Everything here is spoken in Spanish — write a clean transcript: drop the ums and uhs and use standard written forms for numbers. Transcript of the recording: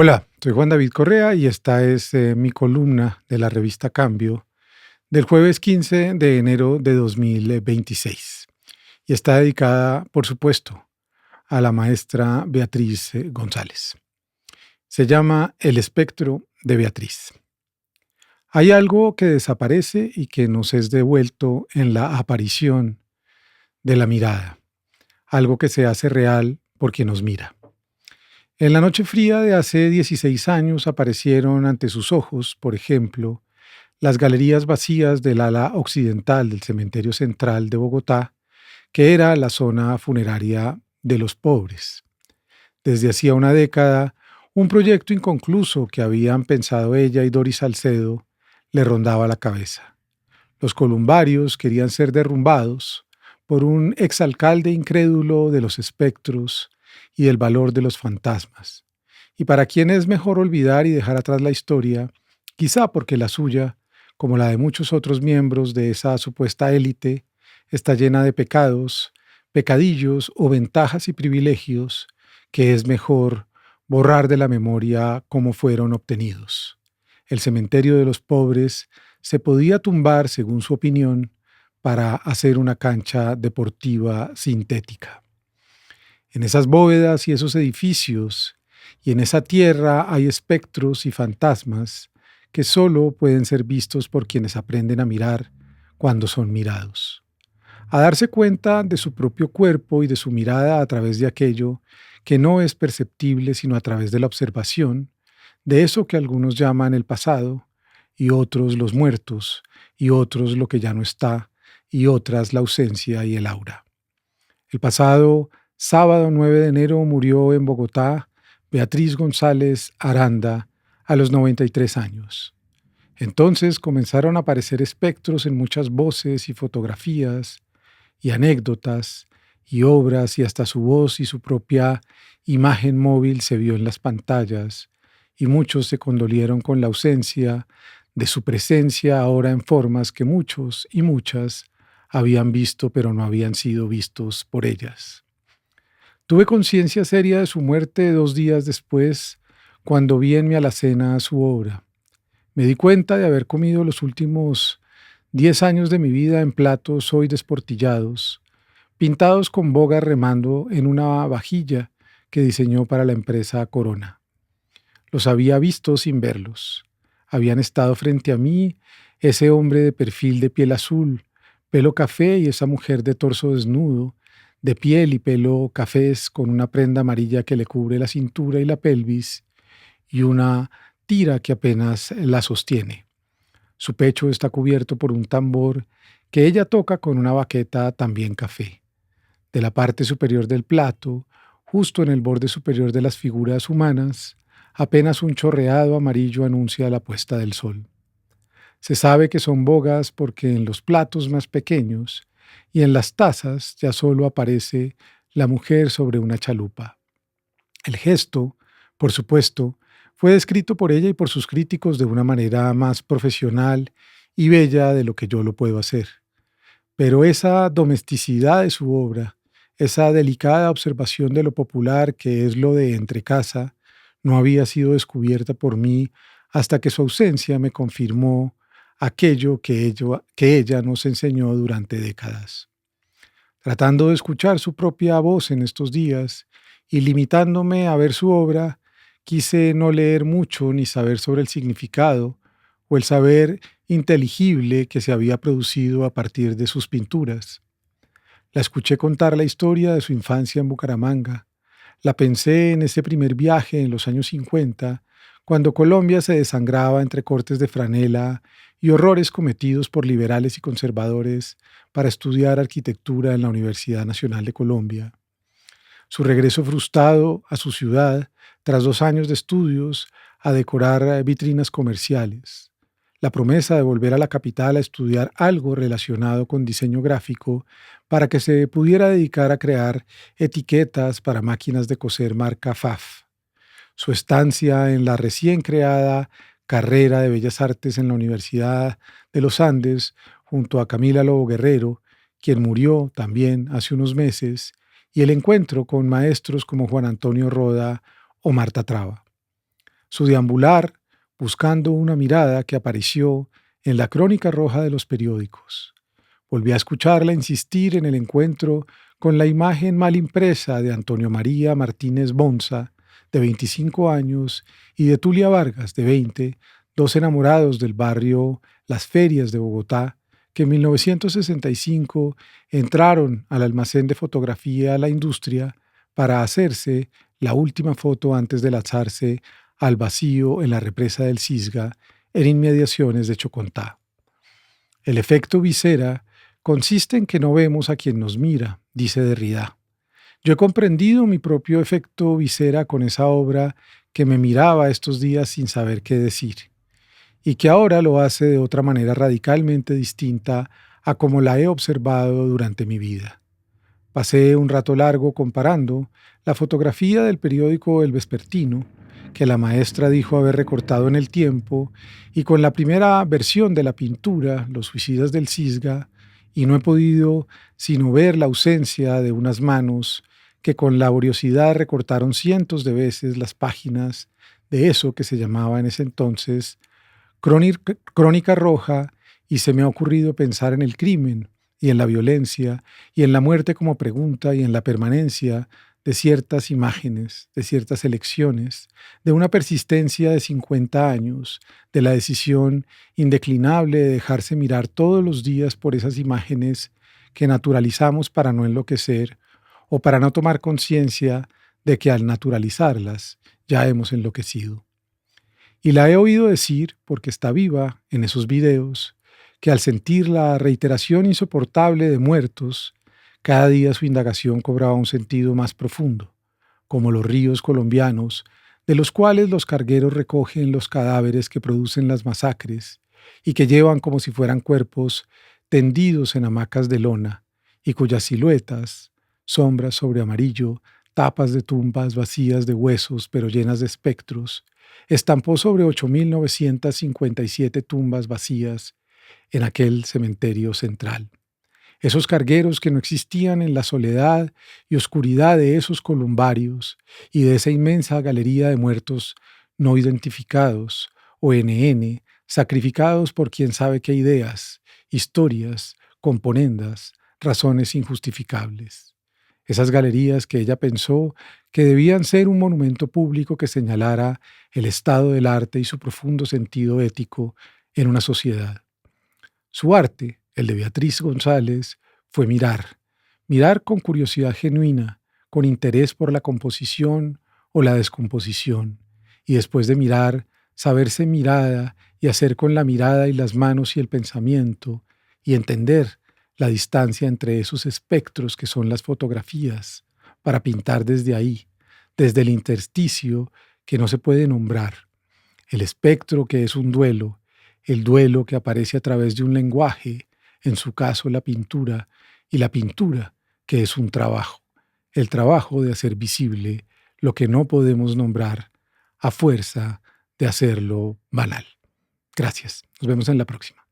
Hola, soy Juan David Correa y esta es mi columna de la revista Cambio del jueves 15 de enero de 2026. Y está dedicada, por supuesto, a la maestra Beatriz González. Se llama El espectro de Beatriz. Hay algo que desaparece y que nos es devuelto en la aparición de la mirada, algo que se hace real por quien nos mira. En la noche fría de hace 16 años aparecieron ante sus ojos, por ejemplo, las galerías vacías del ala occidental del cementerio central de Bogotá, que era la zona funeraria de los pobres. Desde hacía una década, un proyecto inconcluso que habían pensado ella y Doris Salcedo le rondaba la cabeza. Los columbarios querían ser derrumbados por un exalcalde incrédulo de los espectros y del valor de los fantasmas. Y para quien es mejor olvidar y dejar atrás la historia, quizá porque la suya, como la de muchos otros miembros de esa supuesta élite, está llena de pecados, pecadillos o ventajas y privilegios que es mejor borrar de la memoria cómo fueron obtenidos. El cementerio de los pobres se podía tumbar, según su opinión, para hacer una cancha deportiva sintética. En esas bóvedas y esos edificios y en esa tierra hay espectros y fantasmas que solo pueden ser vistos por quienes aprenden a mirar cuando son mirados. A darse cuenta de su propio cuerpo y de su mirada a través de aquello que no es perceptible sino a través de la observación, de eso que algunos llaman el pasado, y otros los muertos, y otros lo que ya no está, y otras la ausencia y el aura. El pasado sábado 9 de enero murió en Bogotá Beatriz González Aranda a los 93 años. Entonces comenzaron a aparecer espectros en muchas voces y fotografías y anécdotas y obras y hasta su voz y su propia imagen móvil se vio en las pantallas y muchos se condolieron con la ausencia de su presencia ahora en formas que muchos y muchas habían visto pero no habían sido vistos por ellas. Tuve conciencia seria de su muerte 2 días después, cuando vi en mi alacena su obra. Me di cuenta de haber comido los últimos 10 años de mi vida en platos hoy desportillados, pintados con bogas remando en una vajilla que diseñó para la empresa Corona. Los había visto sin verlos. Habían estado frente a mí ese hombre de perfil de piel azul, pelo café y esa mujer de torso desnudo, de piel y pelo cafés con una prenda amarilla que le cubre la cintura y la pelvis y una tira que apenas la sostiene. Su pecho está cubierto por un tambor que ella toca con una baqueta también café. De la parte superior del plato, justo en el borde superior de las figuras humanas, apenas un chorreado amarillo anuncia la puesta del sol. Se sabe que son bogas porque en los platos más pequeños y en las tazas ya solo aparece la mujer sobre una chalupa. El gesto, por supuesto, fue descrito por ella y por sus críticos de una manera más profesional y bella de lo que yo lo puedo hacer. Pero esa domesticidad de su obra, esa delicada observación de lo popular que es lo de entre casa, no había sido descubierta por mí hasta que su ausencia me confirmó aquello que ella nos enseñó durante décadas. Tratando de escuchar su propia voz en estos días y limitándome a ver su obra, quise no leer mucho ni saber sobre el significado o el saber inteligible que se había producido a partir de sus pinturas. La escuché contar la historia de su infancia en Bucaramanga. La pensé en ese primer viaje en los años 50, cuando Colombia se desangraba entre cortes de franela y horrores cometidos por liberales y conservadores para estudiar arquitectura en la Universidad Nacional de Colombia. Su regreso frustrado a su ciudad tras 2 años de estudios a decorar vitrinas comerciales. La promesa de volver a la capital a estudiar algo relacionado con diseño gráfico para que se pudiera dedicar a crear etiquetas para máquinas de coser marca FAF. Su estancia en la recién creada carrera de Bellas Artes en la Universidad de los Andes junto a Camila Lobo Guerrero, quien murió también hace unos meses, y el encuentro con maestros como Juan Antonio Roda o Marta Traba. su deambular buscando una mirada que apareció en la crónica roja de los periódicos. Volví a escucharla insistir en el encuentro con la imagen mal impresa de Antonio María Martínez Bonza, de 25 años, y de Tulia Vargas, de 20, dos enamorados del barrio Las Ferias de Bogotá, que en 1965 entraron al almacén de fotografía La Industria para hacerse la última foto antes de lanzarse al vacío en la represa del Cisga, en inmediaciones de Chocontá. El efecto visera consiste en que no vemos a quien nos mira, dice Derrida. Yo he comprendido mi propio efecto visera con esa obra que me miraba estos días sin saber qué decir, y que ahora lo hace de otra manera radicalmente distinta a como la he observado durante mi vida. Pasé un rato largo comparando la fotografía del periódico El Vespertino, que la maestra dijo haber recortado en el tiempo, y con la primera versión de la pintura, Los suicidas del Cisga, y no he podido sino ver la ausencia de unas manos que con laboriosidad recortaron cientos de veces las páginas de eso que se llamaba en ese entonces Crónica Roja, y se me ha ocurrido pensar en el crimen y en la violencia y en la muerte como pregunta y en la permanencia de ciertas imágenes, de ciertas elecciones, de una persistencia de 50 años, de la decisión indeclinable de dejarse mirar todos los días por esas imágenes que naturalizamos para no enloquecer o para no tomar conciencia de que al naturalizarlas ya hemos enloquecido. Y la he oído decir, porque está viva en esos videos, que al sentir la reiteración insoportable de muertos, cada día su indagación cobraba un sentido más profundo, como los ríos colombianos, de los cuales los cargueros recogen los cadáveres que producen las masacres y que llevan como si fueran cuerpos tendidos en hamacas de lona y cuyas siluetas, sombras sobre amarillo, tapas de tumbas vacías de huesos pero llenas de espectros, estampó sobre 8.957 tumbas vacías en aquel cementerio central. Esos cargueros que no existían en la soledad y oscuridad de esos columbarios y de esa inmensa galería de muertos no identificados, o NN, sacrificados por quién sabe qué ideas, historias, componendas, razones injustificables. Esas galerías que ella pensó que debían ser un monumento público que señalara el estado del arte y su profundo sentido ético en una sociedad. Su arte, el de Beatriz González, fue mirar, mirar con curiosidad genuina, con interés por la composición o la descomposición, y después de mirar, saberse mirada y hacer con la mirada y las manos y el pensamiento, y entender la distancia entre esos espectros que son las fotografías, para pintar desde ahí, desde el intersticio que no se puede nombrar, el espectro que es un duelo, el duelo que aparece a través de un lenguaje, en su caso la pintura, y la pintura que es un trabajo, el trabajo de hacer visible lo que no podemos nombrar a fuerza de hacerlo banal. Gracias. Nos vemos en la próxima.